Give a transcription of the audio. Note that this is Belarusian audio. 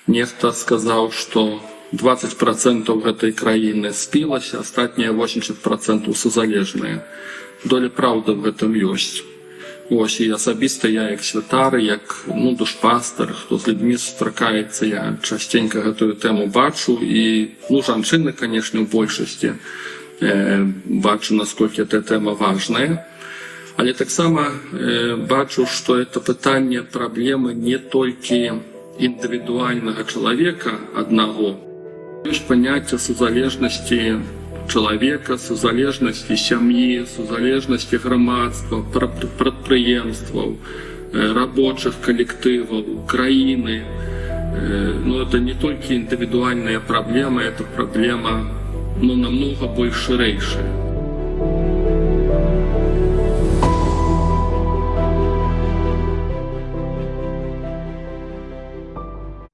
Нехта сказаў, што 20% гэтай краіны спілася, астатнія 80% сузалежныя. Доля праўды в гэтым ёсць. Ось, і асабіста я як святар, як душпастар, хто з людзьмі сустракаецца, я частенька гэтую тэму бачу. І жанчыны, канешне, у большасці бачу, насколькі эта тэма важная. Але таксама бачу, што это пытанне праблемы не толькі індывідуальнага чалавека аднаго. Ёсць паняцце сузалежнасці чалавека, сузалежнасці сям'і, сузалежнасці грамадства, прадпрыемстваў, рабочых калектываў, краіны. Это не толькі індывідуальная праблема, это праблема намного больш шырэйшая.